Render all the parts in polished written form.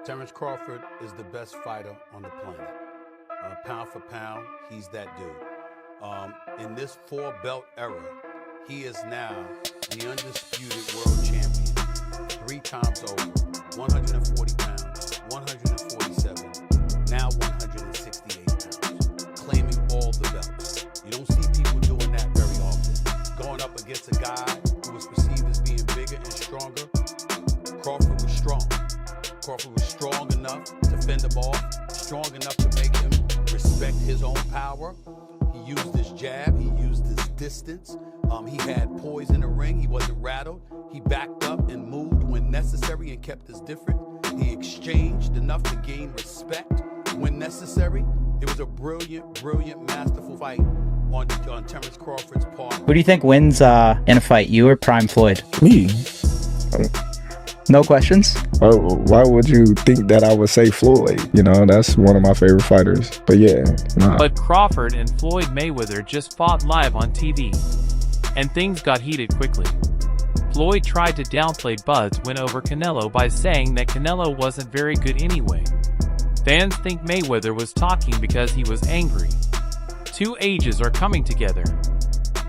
Terence Crawford is the best fighter on the planet. Pound for pound, he's that dude. In this 4-belt era, he is now the undisputed world champion. 3 times over, 140 pounds, 147, now 168 pounds, claiming all the belts. You don't see people doing that very often. Going up against a guy who was perceived as being bigger and stronger, Crawford was strong. Crawford was strong enough to fend him off, strong enough to make him respect his own power. He used his jab, he used his distance. He had poise in the ring, he wasn't rattled. He backed up and moved when necessary and kept us different. He exchanged enough to gain respect when necessary. It was a brilliant, brilliant, masterful fight on Terence Crawford's part. Who do you think wins in a fight, you or Prime Floyd? Me. No questions? Why would you think that I would say Floyd? You know, that's one of my favorite fighters. But yeah, nah. But Crawford and Floyd Mayweather just fought live on TV, and things got heated quickly. Floyd tried to downplay Bud's win over Canelo by saying that Canelo wasn't very good anyway. Fans think Mayweather was talking because he was angry. 2 ages are coming together.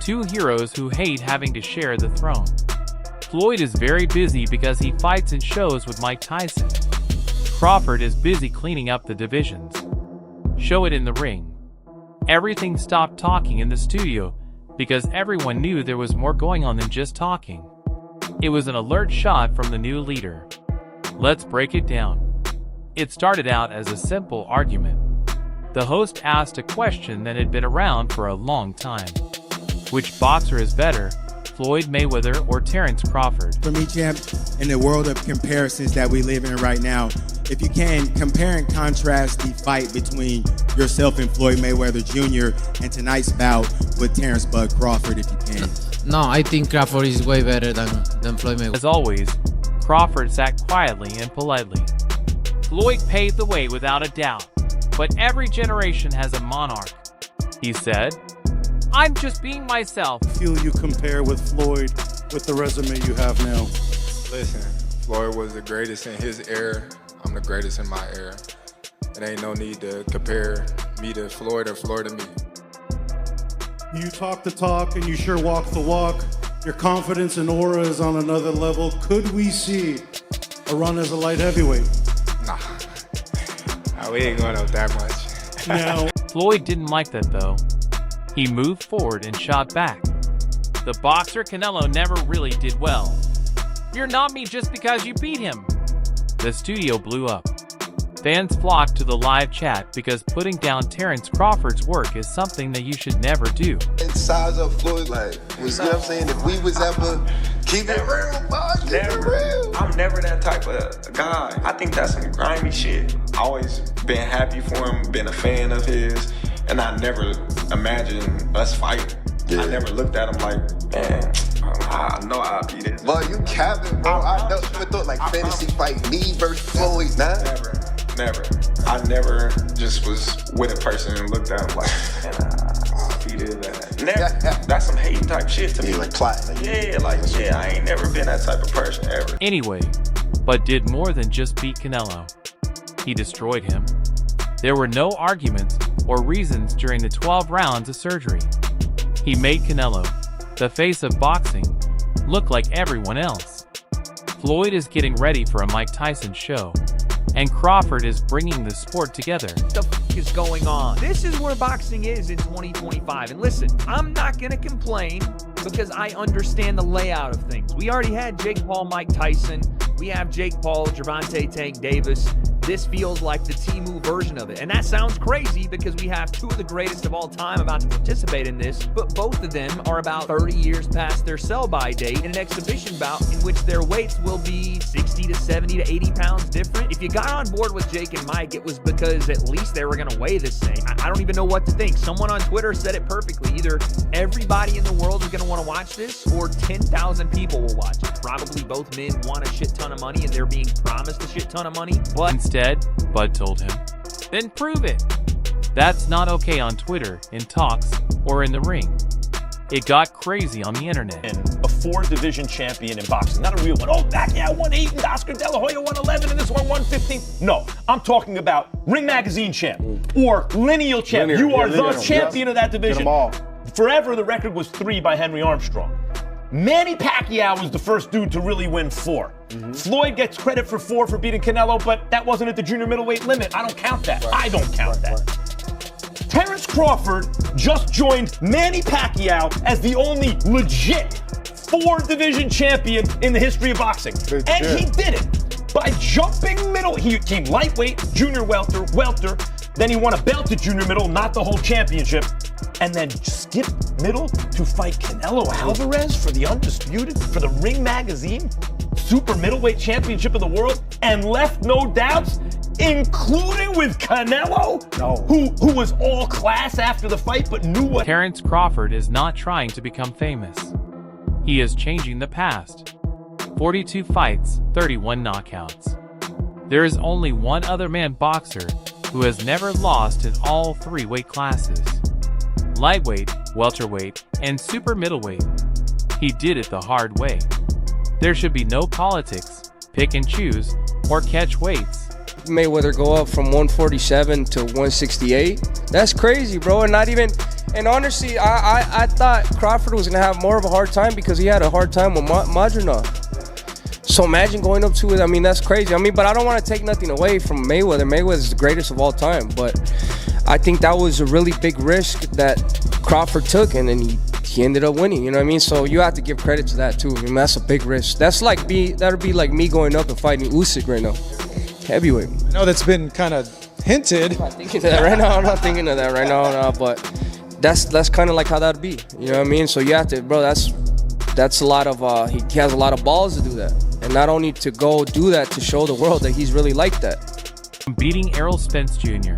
2 heroes who hate having to share the throne. Floyd is very busy because he fights in shows with Mike Tyson. Crawford is busy cleaning up the divisions. Show it in the ring. Everything stopped talking in the studio because everyone knew there was more going on than just talking. It was an alert shot from the new leader. Let's break it down. It started out as a simple argument. The host asked a question that had been around for a long time. Which boxer is better, Floyd Mayweather or Terence Crawford? For me, champ, in the world of comparisons that we live in right now, if you can, compare and contrast the fight between yourself and Floyd Mayweather Jr. and tonight's bout with Terence Bud Crawford, if you can. No, I think Crawford is way better than Floyd Mayweather. As always, Crawford sat quietly and politely. Floyd paved the way without a doubt, but every generation has a monarch. He said, "I'm just being myself." I feel you compare with Floyd with the resume you have now? Listen, Floyd was the greatest in his era. I'm the greatest in my era. It ain't no need to compare me to Floyd or Floyd to me. You talk the talk and you sure walk the walk. Your confidence and aura is on another level. Could we see a run as a light heavyweight? Nah, we ain't going up that much. Now, Floyd didn't like that though. He moved forward and shot back. The boxer Canelo never really did well. "You're not me just because you beat him." The studio blew up. Fans flocked to the live chat because putting down Terence Crawford's work is something that you should never do. Size up Floyd, like, you know what I'm saying? If we was ever keep it real, boss, keep it real. I'm never that type of guy. I think that's some grimy shit. Always been happy for him, been a fan of his, and I never imagined us fighting. Yeah. I never looked at him like, man, I know I'll beat this. Boy, you capping, bro. I never thought like fantasy fight me versus Floyd, nah. Never. I never just was with a person and looked at him like, man, I'll beat it. Never. That's some hate type shit to me. Like plotting. Yeah, I ain't never been that type of person ever. Anyway, Bud did more than just beat Canelo. He destroyed him. There were no arguments or reasons during the 12 rounds of surgery. He made Canelo, the face of boxing, look like everyone else. Floyd is getting ready for a Mike Tyson show, and Crawford is bringing the sport together. What the f is going on? This is where boxing is in 2025. And listen, I'm not going to complain because I understand the layout of things. We already had Jake Paul, Mike Tyson. We have Jake Paul, Gervonta Tank Davis. This feels like the Temu version of it. And that sounds crazy because we have 2 of the greatest of all time about to participate in this, but both of them are about 30 years past their sell-by date in an exhibition bout in which their weights will be 60 to 70 to 80 pounds different. If you got on board with Jake and Mike, it was because at least they were going to weigh the same. I don't even know what to think. Someone on Twitter said it perfectly. Either everybody in the world is going to want to watch this or 10,000 people will watch it. Probably both men want a shit ton of money and they're being promised a shit ton of money, but instead, Bud told him, "Then prove it." That's not okay on Twitter, in talks, or in the ring. It got crazy on the internet. And a 4-division champion in boxing, not a real one. Oh, Pacquiao won 8 and Oscar De La Hoya won 11 and this one won 15. No, I'm talking about Ring Magazine champ or lineal champ. You are the champion of that division. Get them all. Forever, the record was 3 by Henry Armstrong. Manny Pacquiao was the first dude to really win 4. Floyd gets credit for 4 for beating Canelo, but that wasn't at the junior middleweight limit. I don't count that. I don't count that. Terence Crawford just joined Manny Pacquiao as the only legit 4-division champion in the history of boxing. And he did it by jumping middle. He came lightweight, junior welter, then he won a belt at junior middle, not the whole championship, and then skipped middle to fight Canelo Alvarez for the undisputed, for the Ring Magazine super middleweight championship of the world, and left no doubts, including with Canelo, who was all class after the fight but knew what. Terence Crawford is not trying to become famous. He is changing the past. 42 fights, 31 knockouts. There is only one other man boxer who has never lost in all 3 weight classes: lightweight, welterweight, and super middleweight. He did it the hard way. There should be no politics, pick and choose, or catch weights. Mayweather go up from 147 to 168. That's crazy, bro. And not even, and honestly, I thought Crawford was gonna have more of a hard time because he had a hard time with Madronov. So imagine going up to it. I mean, that's crazy. I mean, but I don't want to take nothing away from Mayweather. Mayweather's the greatest of all time. But I think that was a really big risk that Crawford took, and then he ended up winning. You know what I mean? So you have to give credit to that too. I mean, that's a big risk. That's like that'd be like me going up and fighting Usyk right now, heavyweight. I know that's been kind of hinted. I'm not thinking of that right now. I'm not thinking of that right now. No, but that's kind of like how that'd be. You know what I mean? So you have to, bro. That's a lot of. He has a lot of balls to do that, and not only to go do that to show the world that he's really like that. From beating Errol Spence Jr.,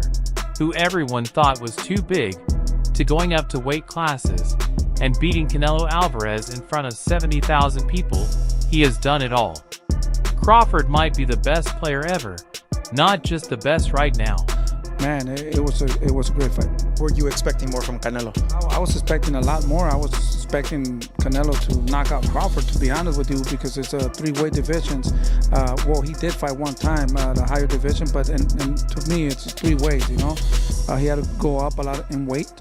who everyone thought was too big, to going up to weight classes and beating Canelo Alvarez in front of 70,000 people, he has done it all. Crawford might be the best player ever, not just the best right now. Man, it was a great fight. Were you expecting more from Canelo? I was expecting a lot more. I was expecting Canelo to knock out Crawford, to be honest with you, because it's 3-weight divisions. Well, he did fight one time, the higher division, but and to me, it's 3 ways, you know. He had to go up a lot in weight.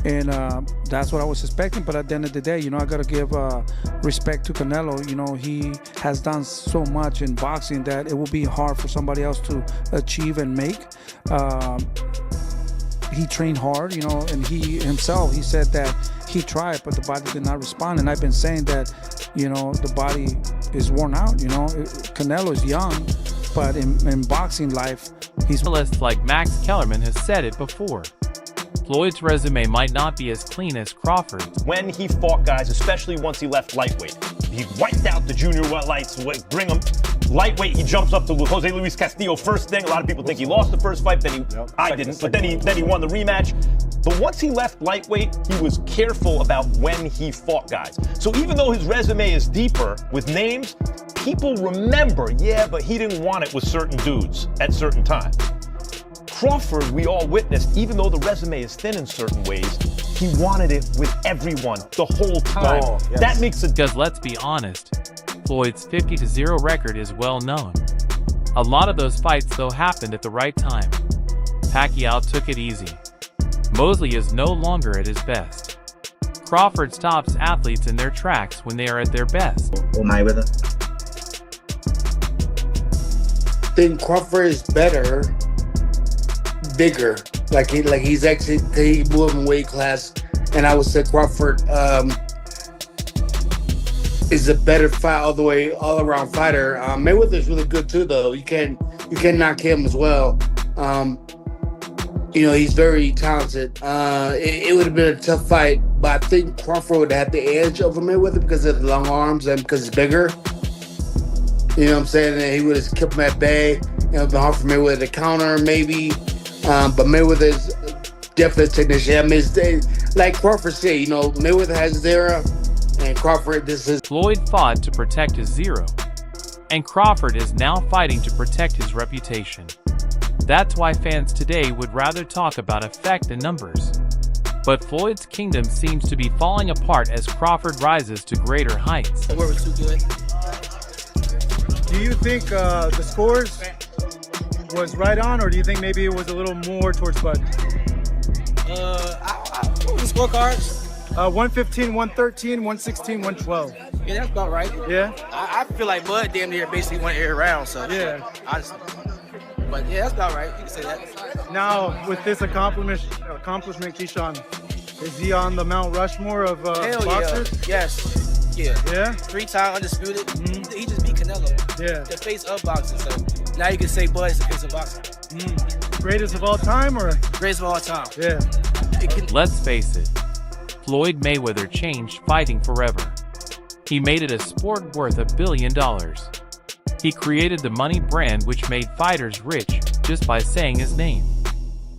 And that's what I was expecting. But at the end of the day, you know, I got to give respect to Canelo. You know, he has done so much in boxing that it will be hard for somebody else to achieve and make. He trained hard, you know, and he himself, he said that he tried, but the body did not respond. And I've been saying that, you know, the body is worn out, you know. Canelo is young, but in boxing life, he's... Analysts like Max Kellerman has said it before. Floyd's resume might not be as clean as Crawford's. When he fought guys, especially once he left lightweight, he wiped out the junior lights, bring him lightweight. He jumps up to Jose Luis Castillo first thing. A lot of people think he lost the first fight, I didn't, but then he won the rematch. But once he left lightweight, he was careful about when he fought guys. So even though his resume is deeper with names, people remember, yeah, but he didn't want it with certain dudes at certain times. Crawford, we all witnessed, even though the resume is thin in certain ways, he wanted it with everyone the whole time. Yes. That makes it... Because let's be honest, Floyd's 50-0 record is well known. A lot of those fights, though, happened at the right time. Pacquiao took it easy. Mosley is no longer at his best. Crawford stops athletes in their tracks when they are at their best. Or Mayweather. I think Crawford is better, bigger. Like he's actually, he moved in weight class, and I would say Crawford is a better fight all around fighter. Mayweather is really good too, though. You can knock him as well. You know, he's very talented. It would have been a tough fight, but I think Crawford would have the edge over Mayweather because of the long arms and because he's bigger. You know what I'm saying? And he would have kept him at bay. It would have been hard for Mayweather to counter, maybe. But Mayweather's definitely a technician. I mean, it's, like Crawford said, you know, Mayweather has his era, and Crawford, this is... Floyd fought to protect his zero, and Crawford is now fighting to protect his reputation. That's why fans today would rather talk about effect than numbers. But Floyd's kingdom seems to be falling apart as Crawford rises to greater heights. The word was too good. Do you think the scores was right on, or do you think maybe it was a little more towards Bud? What were the scorecards? 115, 113, 116, 112. Yeah, that's about right. Yeah? I feel like Bud damn near basically won every round, so. Yeah. Honestly. But yeah, that's about right. You can say that. Now, with this accomplishment, Keyshawn, is he on the Mount Rushmore of boxers? Yeah. Yes. Yeah. Yeah? 3-time undisputed. He just beat Canelo. Yeah. The face of boxing. So now you can say Bud is the face of boxing. Greatest of all time, or? Greatest of all time. Yeah. Let's face it, Floyd Mayweather changed fighting forever. He made it a sport worth $1 billion. He created the money brand which made fighters rich just by saying his name.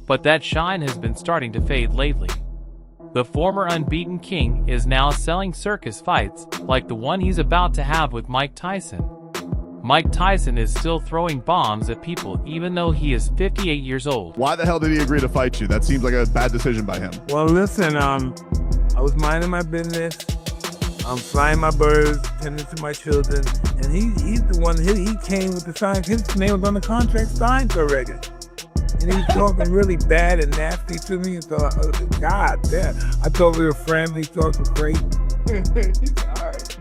But that shine has been starting to fade lately. The former unbeaten king is now selling circus fights like the one he's about to have with Mike Tyson. Mike Tyson is still throwing bombs at people even though he is 58 years old. Why the hell did he agree to fight you? That seems like a bad decision by him. Well, listen, I was minding my business. I'm flying my birds, tending to my children, and he's the one, he came with the sign. His name was on the contract signed already. And he was talking really bad and nasty to me, and so God damn. I thought we were friendly, talking crazy. He's all right.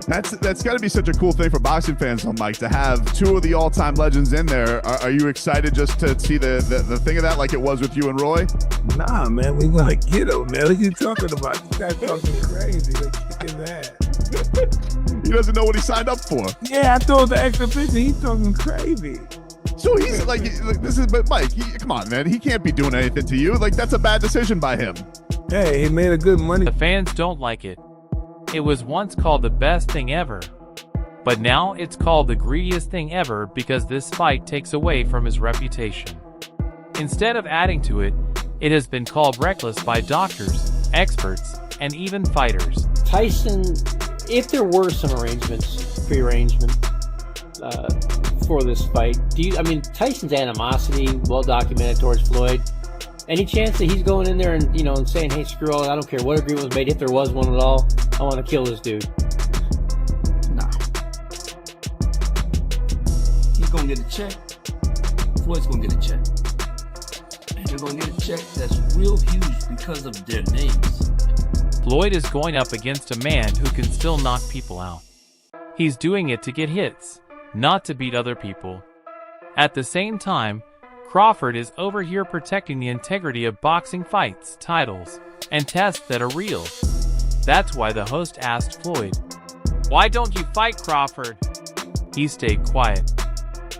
That's got to be such a cool thing for boxing fans, though, Mike, to have two of the all-time legends in there. Are you excited just to see the thing of that like it was with you and Roy? Nah, man, we want to get him, man. What are you talking about? This guy's talking crazy. Like, kick his ass. He doesn't know what he signed up for. Yeah, I thought it was an exhibition. He's talking crazy. So he's like, this is, but Mike, come on, man. He can't be doing anything to you. Like, that's a bad decision by him. Hey, he made a good money. The fans don't like it. It was once called the best thing ever. But now it's called the greediest thing ever because this fight takes away from his reputation. Instead of adding to it, it has been called reckless by doctors, experts, and even fighters. Tyson, if there were some prearrangement for this fight, Tyson's animosity, well documented towards Floyd. Any chance that he's going in there and saying, hey, screw all, I don't care what agreement was made, if there was one at all, I want to kill this dude? Nah. He's going to get a check. Floyd's going to get a check. And they're going to get a check that's real huge because of their names. Floyd is going up against a man who can still knock people out. He's doing it to get hits, not to beat other people. At the same time, Crawford is over here protecting the integrity of boxing fights, titles, and tests that are real. That's why the host asked Floyd, "Why don't you fight Crawford?" He stayed quiet.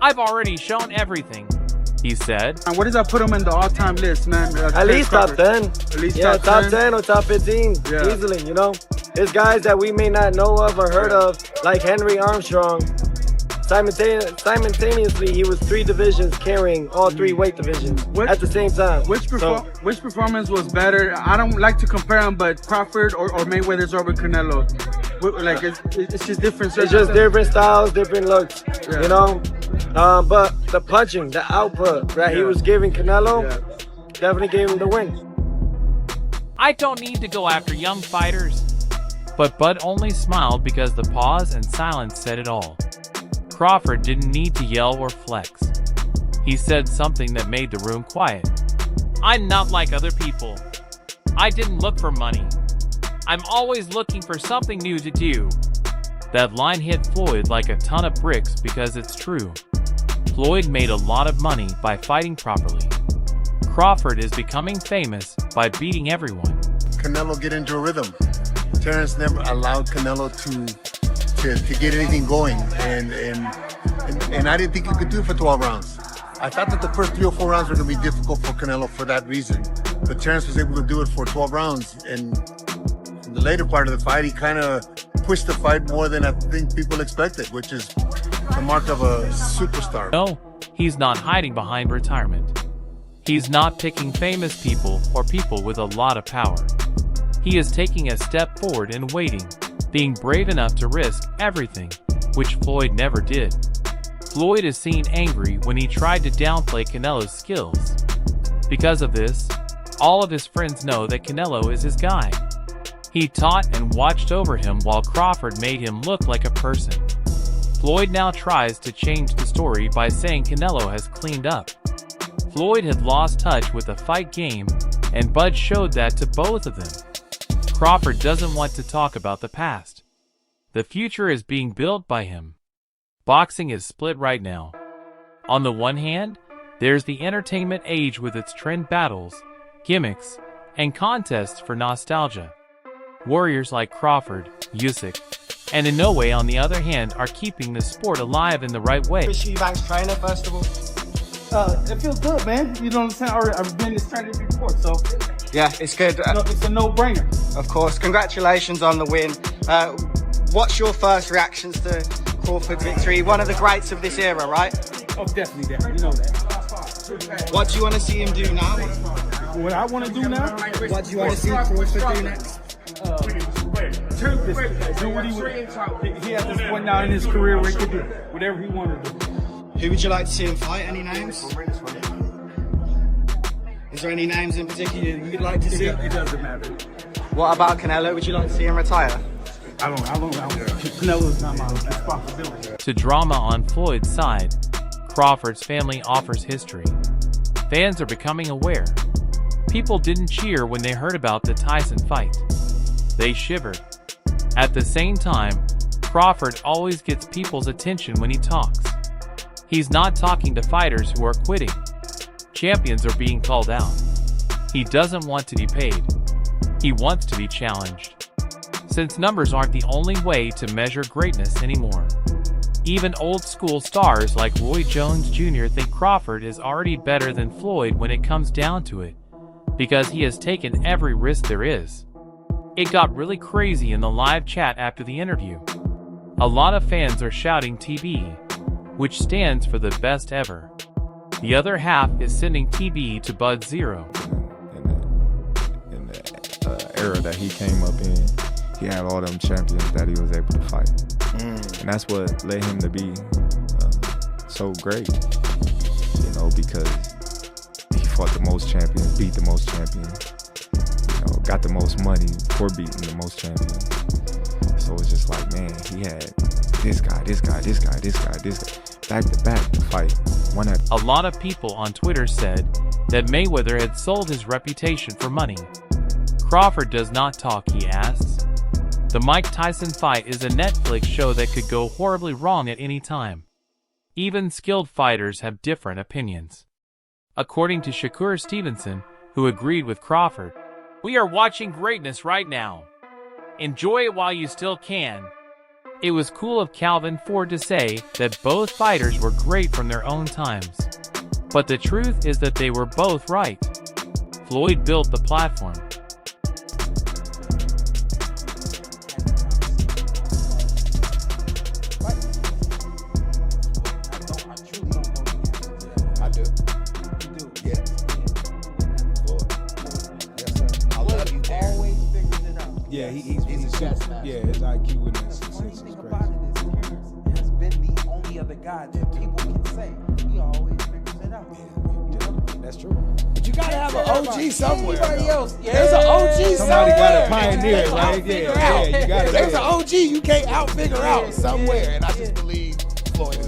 "I've already shown everything," he said. And what does that put him in the all-time list, man? At least top 10. At least top 10 or top 15, easily, you know? There's guys that we may not know of or heard of, like Henry Armstrong. Simultaneously, he was 3 divisions carrying all 3 weight divisions at the same time. Which performance was better? I don't like to compare them, but Crawford or Mayweather's over Canelo. Like it's just different. It's just different styles, different looks, you know. But the punching, the output that he was giving Canelo, definitely gave him the win. I don't need to go after young fighters. But Bud only smiled because the pause and silence said it all. Crawford didn't need to yell or flex. He said something that made the room quiet. "I'm not like other people. I didn't look for money. I'm always looking for something new to do." That line hit Floyd like a ton of bricks because it's true. Floyd made a lot of money by fighting properly. Crawford is becoming famous by beating everyone. Canelo get into a rhythm. Terence never allowed Canelo to get anything going, and I didn't think he could do it for 12 rounds. I thought that the first 3 or 4 rounds were going to be difficult for Canelo for that reason, but Terence was able to do it for 12 rounds, and in the later part of the fight, he kind of pushed the fight more than I think people expected, which is the mark of a superstar. No, he's not hiding behind retirement. He's not picking famous people or people with a lot of power. He is taking a step forward and waiting, being brave enough to risk everything, which Floyd never did. Floyd is seen angry when he tried to downplay Canelo's skills. Because of this, all of his friends know that Canelo is his guy. He taught and watched over him while Crawford made him look like a person. Floyd now tries to change the story by saying Canelo has cleaned up. Floyd had lost touch with the fight game, and Bud showed that to both of them. Crawford doesn't want to talk about the past. The future is being built by him. Boxing is split right now. On the one hand, there's the entertainment age with its trend battles, gimmicks, and contests for nostalgia. Warriors like Crawford, Usyk, and Inoue on the other hand are keeping the sport alive in the right way. Chris Eubank's trainer, first of all. It feels good, man. You know what I'm saying? I've been this trainer before, so Yeah, it's good. it's a no-brainer. Of course. Congratulations on the win. What's your first reactions to Crawford victory? One of the greats of this era, right? Oh, definitely, you know that. What do you want to see him do now? What I want to do now? What do you want to see Crawford do next? Do what he at this point now in his career where he can do whatever he wanted to do. Who would you like to see him fight? Any names? Is there any names in particular you'd like to see? It doesn't matter. What about Canelo? Would you like to see him retire? I don't. Canelo's not my responsibility. To drama on Floyd's side, Crawford's family offers history. Fans are becoming aware. People didn't cheer when they heard about the Tyson fight. They shivered. At the same time, Crawford always gets people's attention when he talks. He's not talking to fighters who are quitting. Champions are being called out. He doesn't want to be paid. He wants to be challenged. Since numbers aren't the only way to measure greatness anymore. Even old-school stars like Roy Jones Jr. think Crawford is already better than Floyd when it comes down to it, because he has taken every risk there is. It got really crazy in the live chat after the interview. A lot of fans are shouting TB, which stands for the best ever. The other half is sending TB to Bud Zero. In the era that he came up in, he had all them champions that he was able to fight. And that's what led him to be so great, you know, because he fought the most champions, beat the most champions, you know, got the most money for beating the most champions. So it's just like, man, he had this guy, back to back to fight. A lot of people on Twitter said that Mayweather had sold his reputation for money. Crawford does not talk, he asks. The Mike Tyson fight is a Netflix show that could go horribly wrong at any time. Even skilled fighters have different opinions. According to Shakur Stevenson, who agreed with Crawford, "We are watching greatness right now. Enjoy it while you still can." It was cool of Calvin Ford to say that both fighters were great from their own times. But the truth is that they were both right. Floyd built the platform. Yeah, he's a chef. Yeah, his IQ with this is crazy. Has been the only other guy that people can say he always figures it out. That's true. But you gotta have an OG somewhere. Anybody else? Yeah. There's an OG somewhere. Somebody got a pioneer, right? Yeah, you got it. There's an OG you can't out figure out somewhere, and I just believe Floyd is